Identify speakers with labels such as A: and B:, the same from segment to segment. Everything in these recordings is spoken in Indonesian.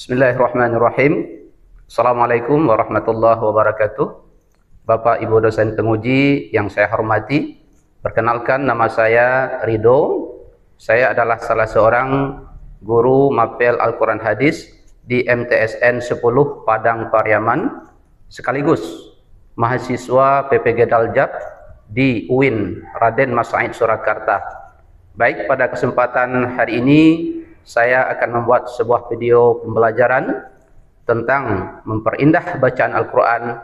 A: Bismillahirrahmanirrahim. Assalamualaikum warahmatullahi wabarakatuh. Bapak Ibu dosen penguji yang saya hormati, perkenalkan nama saya Ridho. Saya adalah salah seorang guru mapel Al-Quran Hadis di MTSN 10 Padang Pariaman, sekaligus mahasiswa PPG Daljab di UIN Raden Mas Said Surakarta. Baik, pada kesempatan hari ini saya akan membuat sebuah video pembelajaran tentang memperindah bacaan Al-Quran,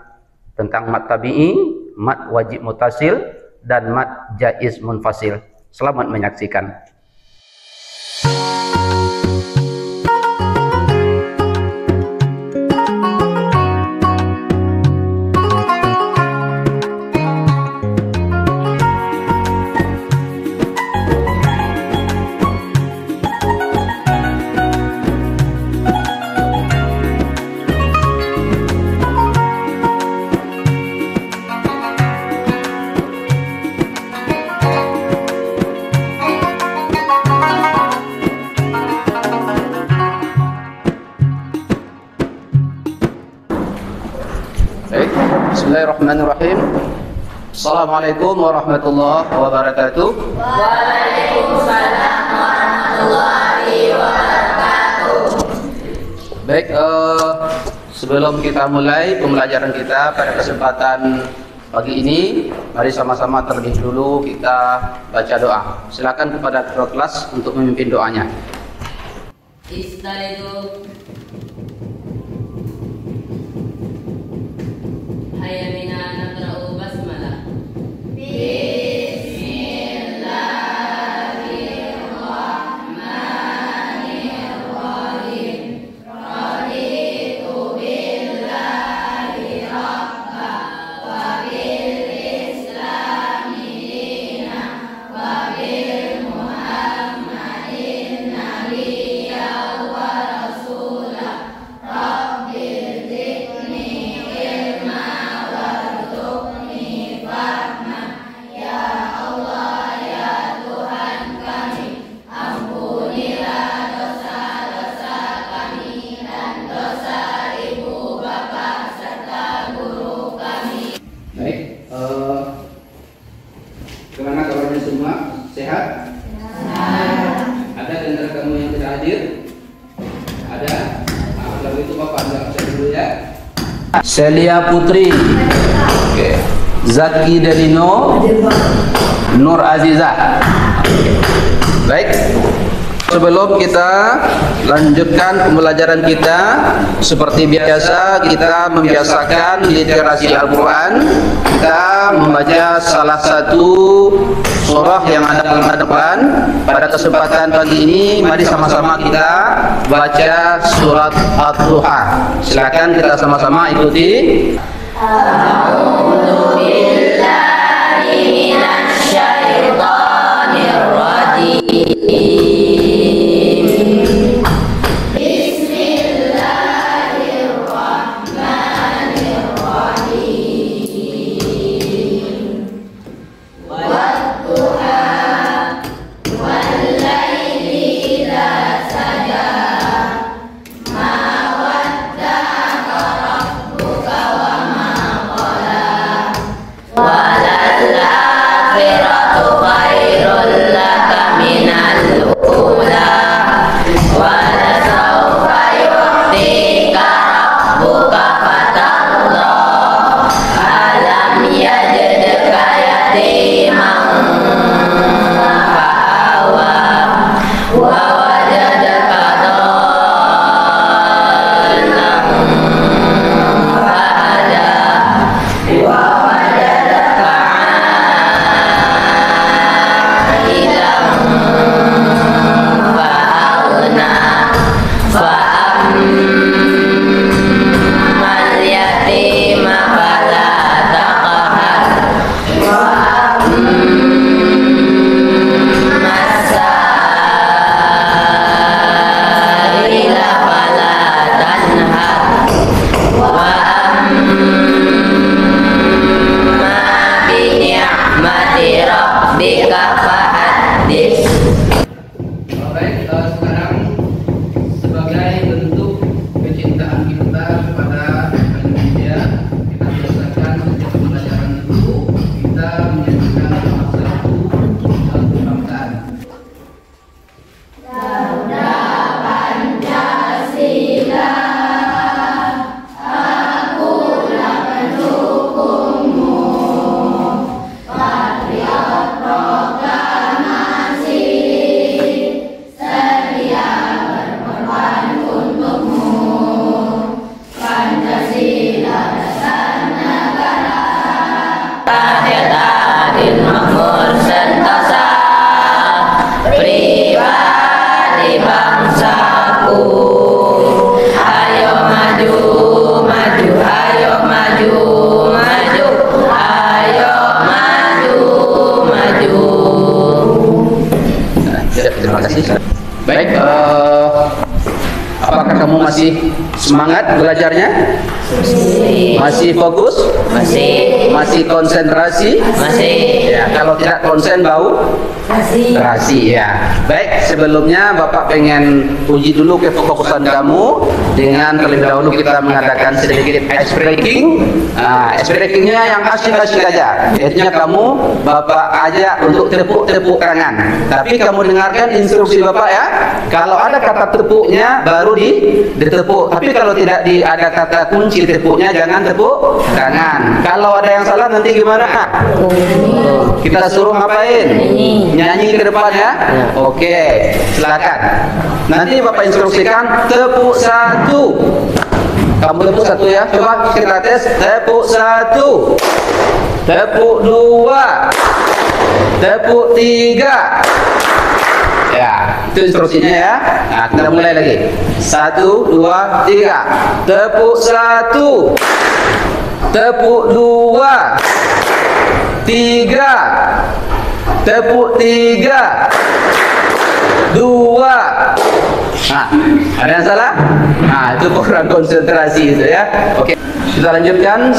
A: tentang mat tabi'i, mat wajib mutasil, dan mat jaiz munfasil. Selamat menyaksikan. Bismillahirrahmanirrahim. Assalamualaikum warahmatullahi wabarakatuh.
B: Waalaikumsalam warahmatullahi wabarakatuh.
A: Baik, sebelum kita mulai pembelajaran kita pada kesempatan pagi ini, mari sama-sama terlebih dulu kita baca doa. Silakan kepada ketua kelas untuk memimpin doanya.
B: Istaizu Hayya bina naqra'u basmalah. Bismillahirrahmanirrahim. Raditu billahi rabba wa bil islami dina wa bil muhammadin nabiyya wa rasulah. Rabbil zidni ilma warzuqni fahma. Ya Allah, ya Tuhan kami, ampunilah dosa-dosa kami dan dosa ibu bapa serta guru kami.
A: Baik, gimana kabarnya semua? Sehat? Ada di antara kamu yang tidak hadir? Ada? Nah, kalau itu Bapak agak absen dulu ya. Celia Putri, oke. Zaki Delino, Nur Azizah. Baik, sebelum kita lanjutkan pembelajaran kita, seperti biasa kita membiasakan literasi Al-Quran. Kita membaca salah satu surah yang ada dalam Al-Quran. Pada kesempatan pagi ini, mari sama-sama kita baca surat Ad-Duha. Silakan kita sama-sama ikuti.
B: A'udzu billahi minasy syaithanir rajim. Bismillahirrahmanirrahim. Wadduha wal laili idza saja. Ma wadda'aka rabbuka wa ma qala.
A: masih semangat belajarnya? Masih fokus? Masih konsentrasi? Ya, kalau tidak konsen bau? Terasi ya. Baik, sebelumnya Bapak pengen uji dulu kefokusan kamu dengan terlebih dahulu kita mengadakan sedikit ice breaking. Ice breakingnya yang asik-asik aja. Yaitu kamu Bapak ajak untuk tepuk tangan. Tapi kamu dengarkan instruksi Bapak ya. Kalau ada kata tepuknya baru ditepuk. Tapi kalau tidak ada kata kunci tepuknya jangan tepuk tangan. Kalau ada yang salah nanti gimana? Kita suruh ngapain? Nyanyi ke depan ya. Oke, silakan. Nanti Bapak instruksikan tepuk 1. Kamu tepuk 1 ya. Coba kita tes. Tepuk 1. Tepuk 2. Tepuk 3. Ya, itu instruksinya ya. Nah, kita mulai lagi. 1, 2, 3. Tepuk 1. Tepuk 2. 3. Tepuk 3. 2. Nah, ada yang salah? Nah, itu kurang konsentrasi itu ya. Oke, kita lanjutkan.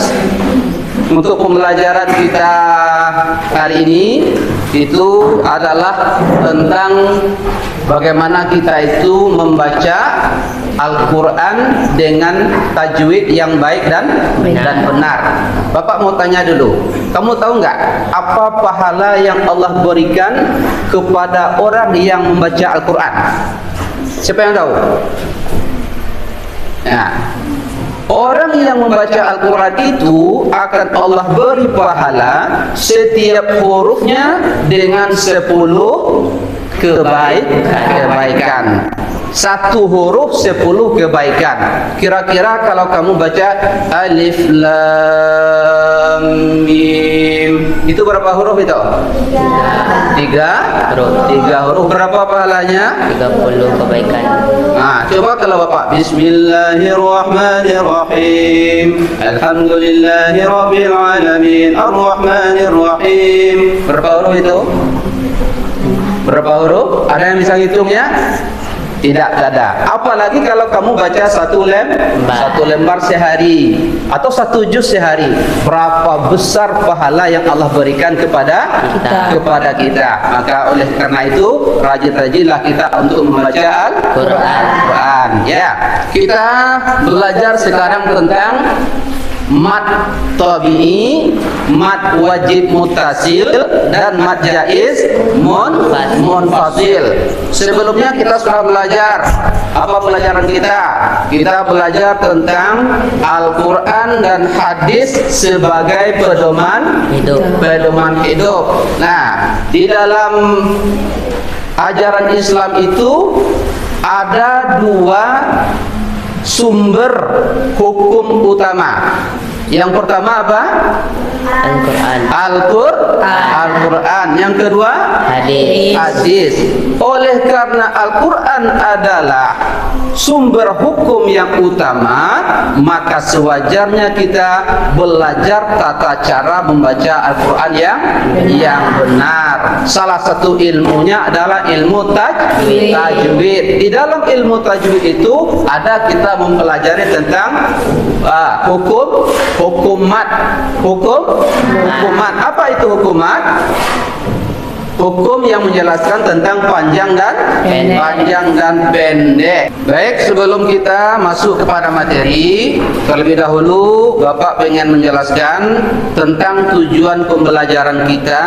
A: Untuk pembelajaran kita hari ini itu adalah tentang bagaimana kita itu membaca Al-Quran dengan tajwid yang baik dan benar. Bapak mau tanya dulu, kamu tahu nggak apa pahala yang Allah berikan kepada orang yang membaca Al-Quran? Siapa yang tahu? Nah, orang yang membaca Al-Quran itu akan Allah beri pahala setiap hurufnya dengan 10 kebaikan. 1 huruf 10 kebaikan. Kira-kira kalau kamu baca Alif Lam Mim, itu berapa huruf itu? 3 huruf. Berapa pahalanya?
C: 30 kebaikan.
A: Nah, coba kalau Bapak Bismillahirrahmanirrahim, Alhamdulillahirabbil alamin, Arrahmanirrahim. Berapa huruf itu? Berapa huruf? Ada yang bisa ngitungnya? Tidak ada. Apalagi kalau kamu baca 1 lembar sehari atau 1 juz sehari, berapa besar pahala yang Allah berikan kepada kita. Maka oleh karena itu rajin-rajinlah kita untuk membaca Al-Quran. Ya, kita belajar sekarang tentang mad tabi'i, mad wajib muttasil, dan mad jaiz munfasil. Sebelumnya kita sudah belajar apa pelajaran kita? Kita belajar tentang Al-Quran dan hadis sebagai pedoman hidup. Nah, di dalam ajaran Islam itu ada 2 sumber hukum utama. Yang pertama apa? Al-Quran. Yang kedua hadis. Oleh karena Al-Quran adalah sumber hukum yang utama, maka sewajarnya kita belajar tata cara membaca Al-Quran yang benar. Salah satu ilmunya adalah ilmu tajwid. Di dalam ilmu tajwid itu ada kita mempelajari tentang hukum mad. Apa itu hukum mad? Hukum yang menjelaskan tentang panjang dan pendek. Baik, sebelum kita masuk kepada materi, terlebih dahulu Bapak pengen menjelaskan tentang tujuan pembelajaran kita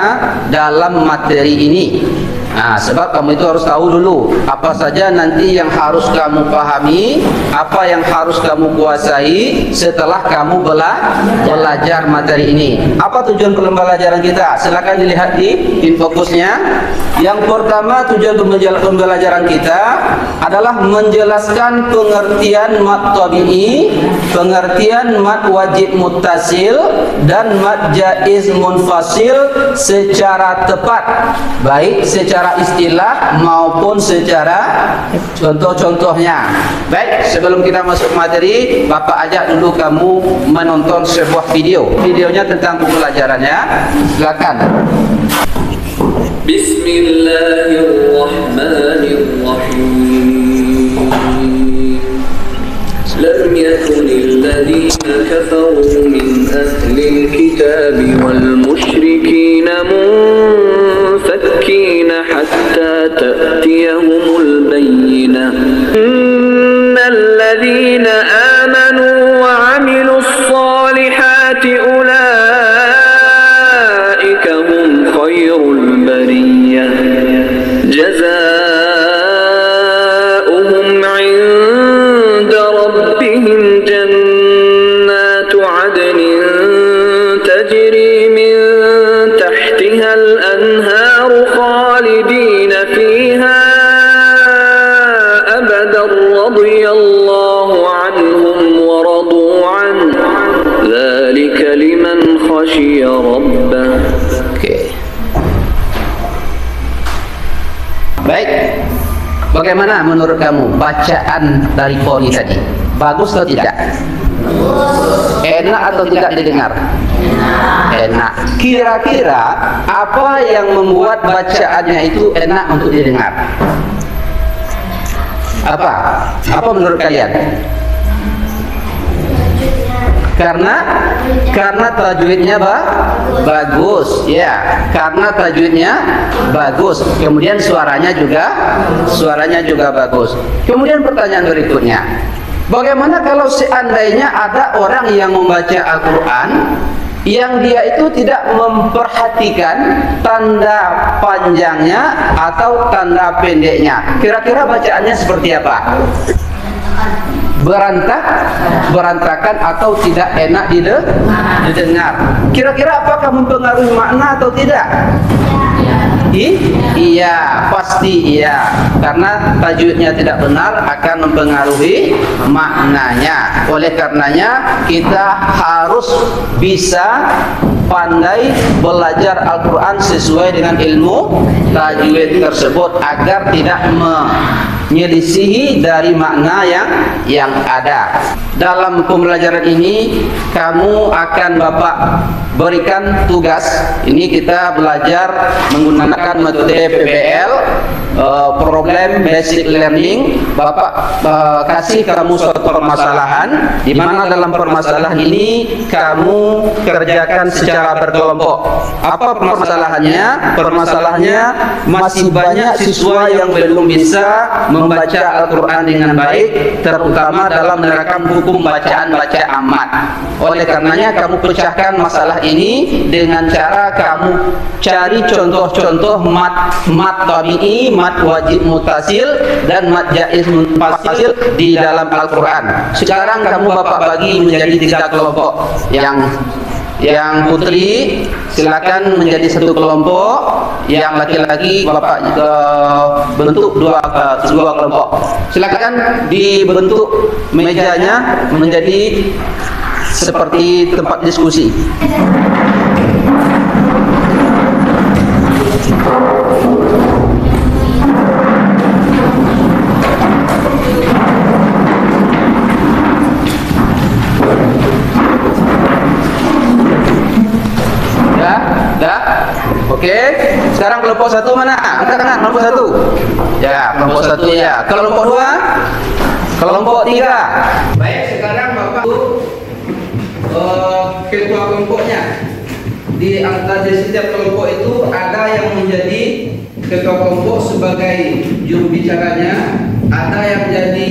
A: dalam materi ini. Nah, sebab kamu itu harus tahu dulu apa saja nanti yang harus kamu pahami, apa yang harus kamu kuasai setelah kamu belajar materi ini. Apa tujuan pembelajaran kita? Silakan dilihat di infokusnya. Yang pertama, tujuan pembelajaran kita adalah menjelaskan pengertian mad tabi'i, pengertian mad wajib muttasil, dan mad jaiz munfasil secara tepat, baik secara istilah maupun secara contoh-contohnya. Baik, sebelum kita masuk materi, Bapak ajak dulu kamu menonton sebuah video. Videonya tentang pembelajarannya. Silakan.
D: Bismillahirrahmanirrahim.
C: لم يكن الذين كفروا من أهل الكتاب والمشركين منفكين حتى تأتيهم البينة إن الذين آمنوا وعملوا الصالحات أولئك هم خير البرية جزاؤهم عند ربهم جنات عدن تجري من تحتها الأنهار خالدين فيها أبدا رضي الله عنهم ورضوا عنه ذلك لمن خشي ربه.
A: Baik, bagaimana menurut kamu bacaan dari Qori tadi? Bagus atau tidak? Enak atau tidak didengar? Enak. Kira-kira apa yang membuat bacaannya itu enak untuk didengar? Apa? Apa menurut kalian? Karena tajwidnya bagus, ya. Karena tajwidnya bagus. Kemudian suaranya juga bagus. Kemudian pertanyaan berikutnya, bagaimana kalau seandainya ada orang yang membaca Al-Quran yang dia itu tidak memperhatikan tanda panjangnya atau tanda pendeknya? Kira-kira bacaannya seperti apa? Berantakan atau tidak enak didengar. Kira-kira apakah mempengaruhi makna atau tidak? Iya, pasti iya. Karena tajwidnya tidak benar akan mempengaruhi maknanya. Oleh karenanya kita harus bisa pandai belajar Al-Quran sesuai dengan ilmu tajwid tersebut agar tidak menyelisihi dari makna yang ada. Dalam pembelajaran ini kamu akan Bapak berikan tugas. Ini kita belajar menggunakan metode PBL, problem basic learning. Bapak kasih kamu suatu permasalahan, di mana dalam permasalahan ini kamu kerjakan secara berkelompok. Apa permasalahannya? Permasalahannya masih banyak siswa yang belum bisa membaca Al-Quran dengan baik, terutama dalam menerapkan hukum bacaan amat. Oleh karenanya kamu pecahkan masalah ini dengan cara kamu cari contoh-contoh mat tabi'i, mat wajib mutasil, dan mat jaiz munfasil di dalam Al-Quran. Sekarang kamu Bapak bagi menjadi 3 kelompok. Yang putri silakan menjadi 1 kelompok, yang laki-laki Bapak bentuk 2 kelompok. Silakan dibentuk mejanya menjadi seperti tempat diskusi. Oke, sekarang kelompok 1 mana? Angkat tangan, kelompok 1. Ya, kelompok 1 ya. Kelompok 2? Kelompok 3. Baik, sekarang Bapak ketua kelompoknya. Di antara setiap kelompok itu ada yang menjadi ketua kelompok sebagai juru bicaranya, ada yang menjadi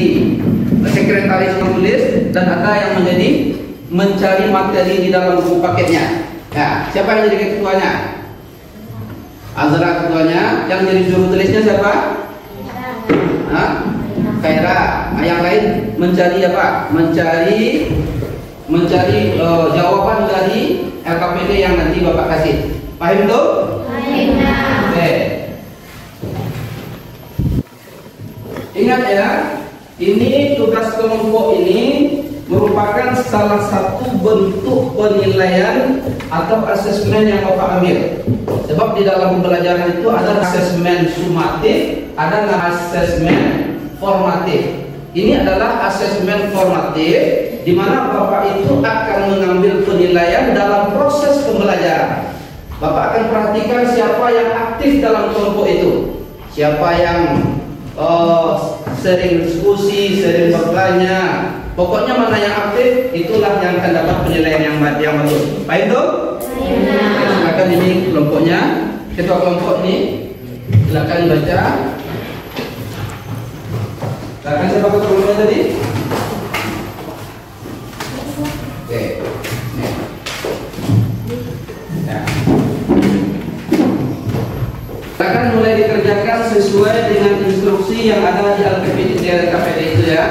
A: sekretaris penulis, dan ada yang menjadi mencari materi di dalam buku paketnya. Ya, siapa yang jadi ketuanya? Azra ketuanya. Yang jadi juru tulisnya siapa? Khaira. Yang lain mencari apa? Mencari jawaban dari LKPD yang nanti Bapak kasih. Paham belum? Paham. Oke. Ingat ya, ini tugas kelompok ini merupakan salah satu bentuk penilaian atau asesmen yang Bapak ambil. Sebab di dalam pembelajaran itu ada asesmen sumatif, ada asesmen formatif. Ini adalah asesmen formatif, di mana Bapak itu akan mengambil penilaian dalam proses pembelajaran. Bapak akan perhatikan siapa yang aktif dalam kelompok itu, siapa yang sering diskusi, sering bertanya, Pokoknya mana yang aktif itulah yang akan dapat penilaian yang bagus. Baik tuh? Silakan ini kelompoknya. Ketua kelompok ini silakan baca. Silakan siapa kelompoknya tadi? Oke. Ya. Silakan mulai dikerjakan sesuai dengan instruksi yang ada di LKPD itu ya.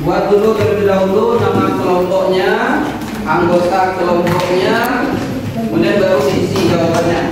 A: Buat dulu terlebih dahulu nama kelompoknya, anggota kelompoknya, kemudian baru isi jawabannya.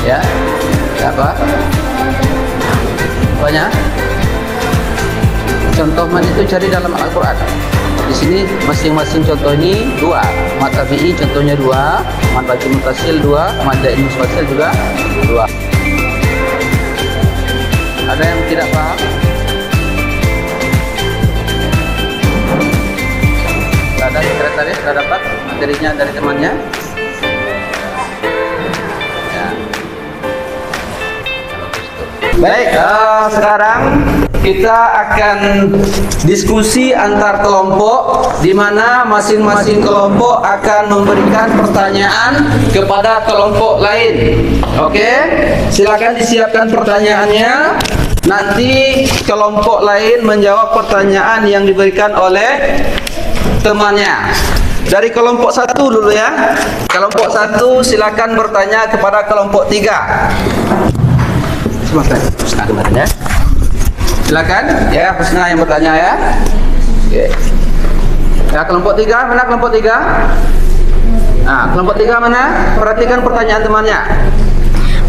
A: Ya, apa? Banyak. Contoh man itu cari dalam Al-Quran. Di sini masing-masing contoh ini dua. Mat tabi'i contohnya dua, mat baca mutasil dua, mat jaid mutasil juga dua. Ada yang tidak paham? Ada sekretaris sudah dapat materinya dari temannya? Baik, sekarang kita akan diskusi antar kelompok, di mana masing-masing kelompok akan memberikan pertanyaan kepada kelompok lain. Oke, silakan disiapkan pertanyaannya. Nanti kelompok lain menjawab pertanyaan yang diberikan oleh temannya. Dari kelompok satu dulu ya. Kelompok satu silakan bertanya kepada kelompok tiga. Husna kemarin ya. Silakan ya, Husna yang bertanya ya. Oke. Ya, kelompok tiga, mana kelompok tiga? Nah, kelompok tiga mana? Perhatikan pertanyaan temannya.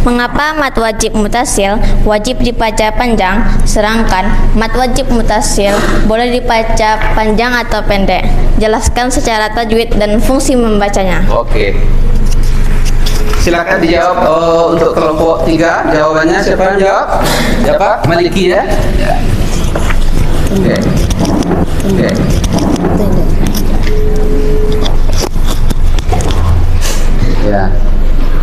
D: Mengapa mat wajib mutasil wajib dibaca panjang, sedangkan mat wajib mutasil boleh dibaca panjang atau pendek? Jelaskan secara tajwid dan fungsi membacanya.
A: Oke. Silakan dijawab untuk kelompok tiga. Jawabannya siapa yang jawab? Siapa? Maliki ya. Oke. Oke. Ya.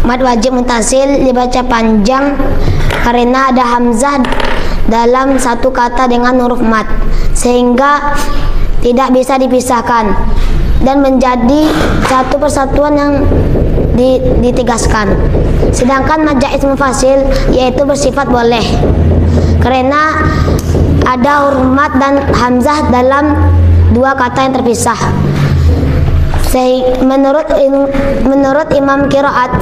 E: Mad wajib mutasil dibaca panjang karena ada hamzah dalam satu kata dengan huruf mad, sehingga tidak bisa dipisahkan dan menjadi satu persatuan yang ditegaskan. Sedangkan mad jaiz mufasil yaitu bersifat boleh karena ada huruf mad dan hamzah dalam dua kata yang terpisah. Menurut Imam Qiraat,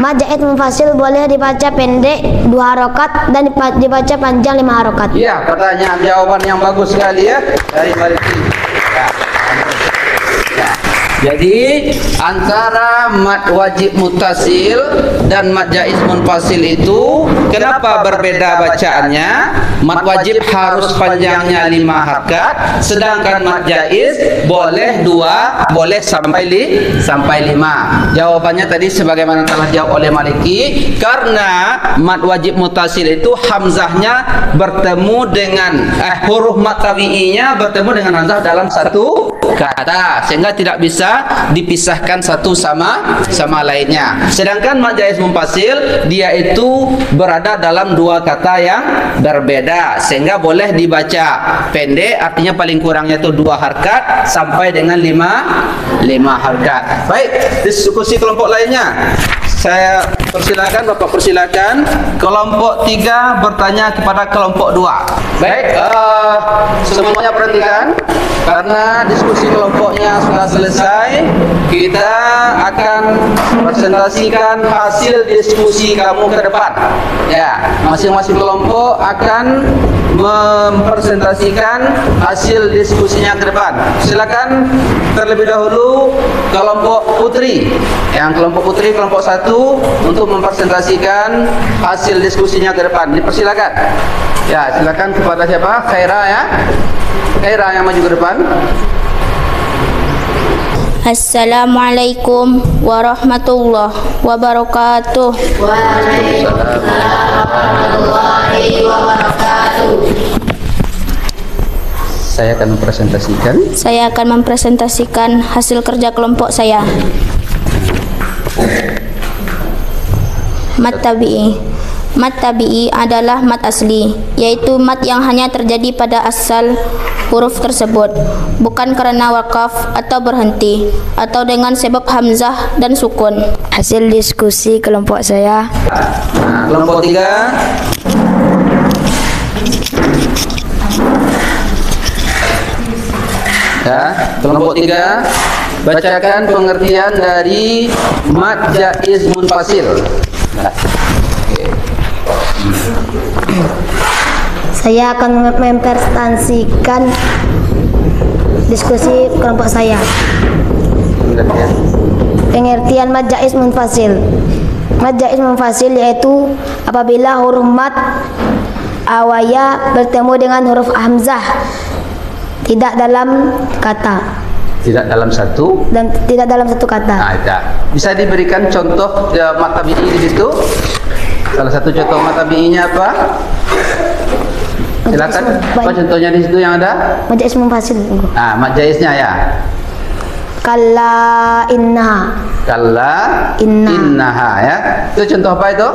E: mad jaiz mufasil boleh dibaca pendek 2 harokat dan dibaca panjang 5 harokat.
A: Iya, pertanyaan jawaban yang bagus sekali ya dari Maliki. Ya. Ya. Jadi antara mad wajib mutasil dan mad jaiz munfasil itu kenapa berbeda bacaannya? Mad wajib harus panjangnya 5 harakat, sedangkan mad jaiz boleh 2, boleh sampai 5. Jawabannya tadi sebagaimana telah jawab oleh Maliki, karena mad wajib mutasil itu hamzahnya bertemu dengan huruf mad tabi'inya bertemu dengan hamzah dalam satu kata, sehingga tidak bisa dipisahkan satu sama lainnya. Sedangkan mad jaiz munfasil dia itu berada dalam 2 kata yang berbeda, sehingga boleh dibaca pendek, artinya paling kurangnya itu 2 harakat sampai dengan 5 harakat. Baik, diskusi kelompok lainnya. Saya persilakan, Bapak persilakan. Kelompok 3 bertanya kepada kelompok 2. Baik, semuanya perhatikan. Karena diskusi kelompoknya sudah selesai, kita akan presentasikan hasil diskusi kamu ke depan. Ya, masing-masing kelompok akan mempresentasikan hasil diskusinya ke depan. Silakan terlebih dahulu kelompok putri. Yang kelompok putri, kelompok 1 untuk mempresentasikan hasil diskusinya ke depan. Dipersilakan. Ya, silakan kepada siapa? Khaira ya. Khaira yang maju ke depan.
D: Assalamualaikum warahmatullahi wabarakatuh.
B: Waalaikumsalam warahmatullahi wabarakatuh.
A: Saya akan mempresentasikan hasil kerja kelompok saya. Mad tabi'i. Mad tabi'i adalah mad asli, yaitu mad yang hanya terjadi pada asal huruf tersebut, bukan karena wakaf atau berhenti, atau dengan sebab hamzah dan sukun.
E: Hasil diskusi kelompok saya.
A: Kelompok 3. Ya, kelompok 3 bacakan pengertian dari mad jaiz munfasil.
E: Saya akan mempresentasikan diskusi kelompok saya. Pengertian mad jaiz munfasil. Mad jaiz munfasil yaitu apabila huruf mad awalnya bertemu dengan huruf hamzah tidak dalam kata.
A: Tidak dalam satu
E: Dan tidak dalam satu kata.
A: ada. Bisa diberikan contoh mad tabi'i di situ? Salah satu contoh mad tabi'inya apa? Silakan. Apa contohnya di situ yang ada?
E: Mad jaiz munfasil.
A: Mad jaiznya ya.
E: Kalla innaha.
A: Kalla innaha ya. Itu contoh apa itu?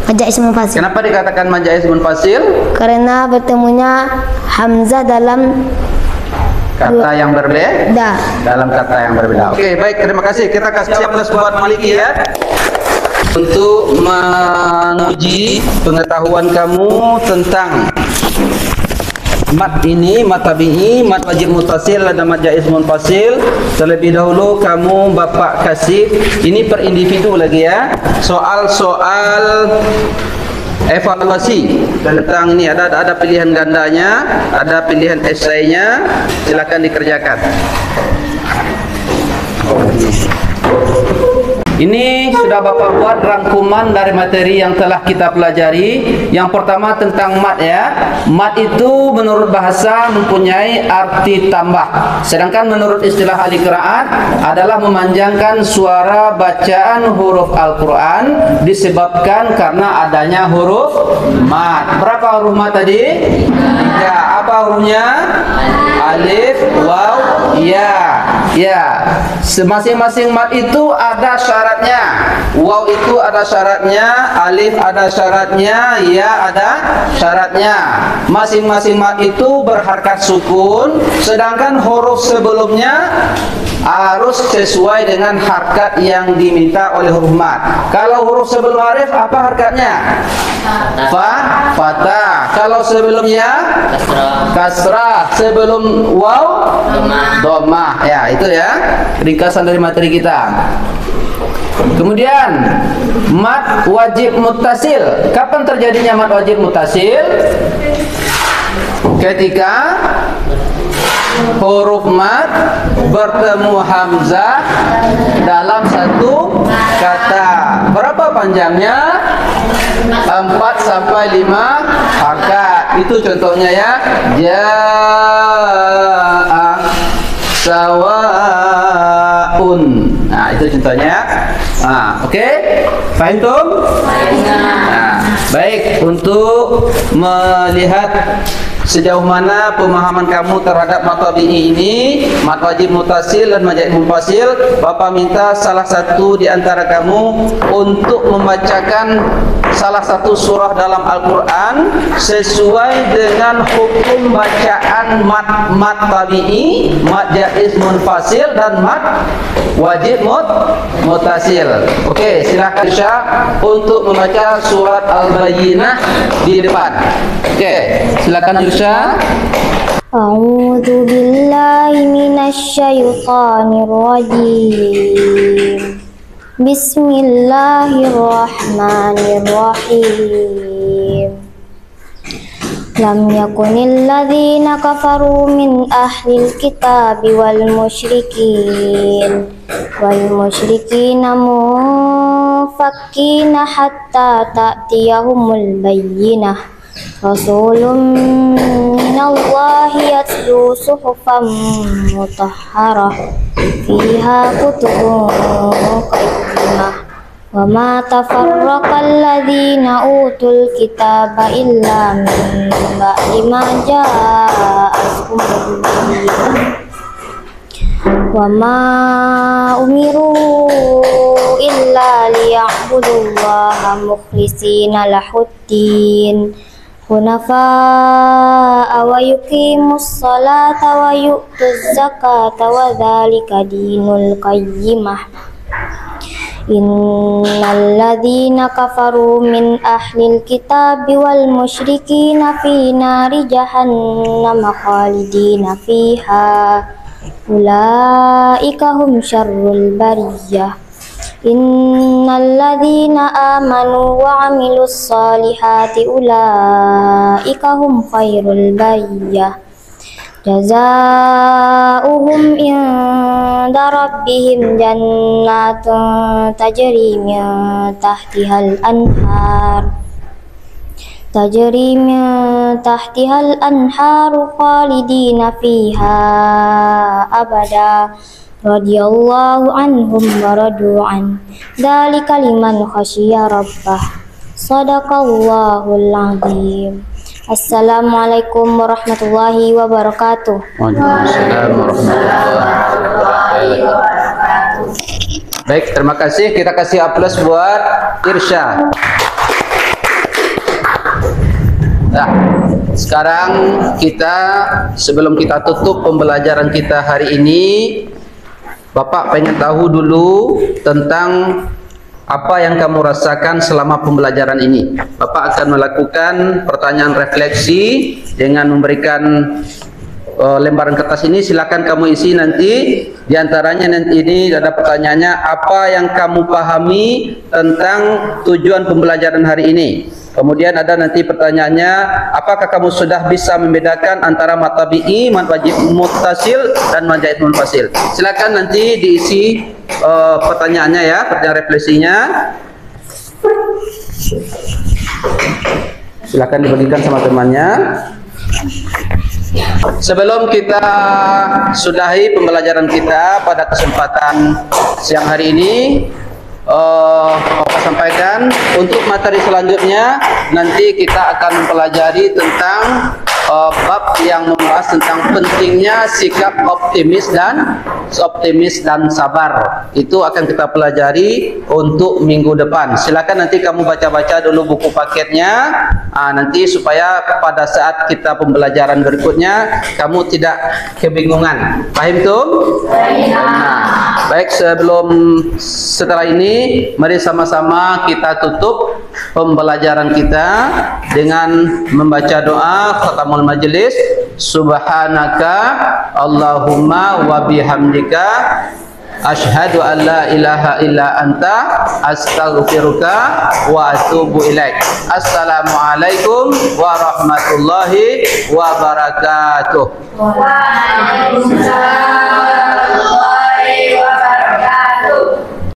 E: Mad jaiz munfasil.
A: Kenapa dikatakan mad jaiz munfasil?
E: Karena bertemunya hamzah dalam
A: Kata yang berbeda.
E: Dalam
A: kata yang berbeda. Oke, baik, terima kasih. Kita kasih aplaus buat Maliki ya. Untuk menguji pengetahuan kamu tentang mad ini, mad tabi'i, mad wajib mutasil dan mad jaiz munfasil. Terlebih dahulu kamu Bapak kasih ini per individu lagi ya. Soal-soal evaluasi tentang ini, ada pilihan gandanya, ada pilihan esainya. Silakan dikerjakan. Ini sudah Bapak buat rangkuman dari materi yang telah kita pelajari. Yang pertama tentang mad ya. Mad itu menurut bahasa mempunyai arti tambah. Sedangkan menurut istilah ahli qiraat adalah memanjangkan suara bacaan huruf Al-Quran disebabkan karena adanya huruf mad. Berapa huruf mad tadi? 3. Apa hurufnya? Alif, waw, ya. Ya, masing-masing mad itu ada syaratnya. Waw itu ada syaratnya, alif ada syaratnya, ya ada syaratnya. Masing-masing mad itu berharkat sukun, sedangkan huruf sebelumnya harus sesuai dengan harkat yang diminta oleh huruf mad. Kalau huruf sebelum alif apa harkatnya? Fathah. Kalau sebelumnya kasrah. Sebelum waw dhammah. Ya, itu ya ringkasan dari materi kita. Kemudian mad wajib muttasil. Kapan terjadinya mad wajib muttasil? Ketika huruf mat bertemu hamzah dalam satu kata. Berapa panjangnya? 4 sampai 5 harakat. Itu contohnya ya. Jaa sawaun. Nah, itu contohnya. Oke? Faham tuh? Baik, untuk melihat sejauh mana pemahaman kamu terhadap mat tabi'i ini, mat wajib mutasil dan mat jaid munfasil, Bapak minta salah satu di antara kamu untuk membacakan salah satu surah dalam Al-Quran sesuai dengan hukum bacaan mat tabi'i, mat jaid munfasil dan mat wajib mutasil. Oke, silakan Syah untuk membaca surat Al-Bayyinah di depan. Oke, silakan Syah.
E: A'udzu billahi minasy syaithanir rajim. Bismillahirrahmanirrahim. Lam yakunil ladzina kafaru min ahlil kitabi wal musyrikin mufakkina hatta ta'tiyahumul bayyinah. Rasulun minallahi yatlu suhufan mutahharah fiha kutubun qayyimah wa ma tafarraqal ladzina utul kitaba illa min ba'di ma ja'ahumul bayyinah wa ma umiru illa liya'budullaha mukhlishina lahuddin hunafa'a wa yuqimus salata wa yu'tuz zakata wa dzalika dinul qayyimah. Innal ladzina kafaru min ahlil kitabi wal musyrikina fi nari jahannam khalidina fiha ulaika hum syarrul bariyah. Innal ladzina amanu wa 'amilus solihati ulaika hum khairul bariyah. Jazaohum inda rabbihim jannatun tajri min tahtihal anharu khalidina fiha abada. Radiyallahu anhum wa radu an. Dzalika liman khasyiya rabbah. Shadaqallahul azim. Assalamualaikum warahmatullahi wabarakatuh.
A: Waalaikumsalam warahmatullahi wabarakatuh. Baik, terima kasih. Kita kasih aplaus buat Irsya. Nah, sekarang kita sebelum kita tutup pembelajaran kita hari ini, Bapak pengen tahu dulu tentang apa yang kamu rasakan selama pembelajaran ini. Bapak akan melakukan pertanyaan refleksi dengan memberikan lembaran kertas ini. Silakan kamu isi nanti. Di antaranya nanti ini ada pertanyaannya, apa yang kamu pahami tentang tujuan pembelajaran hari ini. Kemudian ada nanti pertanyaannya, apakah kamu sudah bisa membedakan antara mat tabi'i, mat wajib muttasil dan mat jaid munfasil. Silakan nanti diisi pertanyaannya ya, pertanyaan refleksinya. Silakan diberikan sama temannya. Sebelum kita sudahi pembelajaran kita pada kesempatan siang hari ini, Bapak sampaikan untuk materi selanjutnya nanti kita akan mempelajari tentang bab yang membahas tentang pentingnya sikap optimis dan sabar. Itu akan kita pelajari untuk minggu depan. Silakan nanti kamu baca-baca dulu buku paketnya, nanti supaya pada saat kita pembelajaran berikutnya kamu tidak kebingungan. Paham tuh? Nah, baik, setelah ini mari sama-sama kita tutup pembelajaran kita dengan membaca doa khatamul majelis. Subhanaka Allahumma wa bihamdika Asyhadu an la ilaha illa anta astaghfiruka wa atubu ilaik. Assalamualaikum warahmatullahi wabarakatuh.
B: Waalaikumsalam warahmatullahi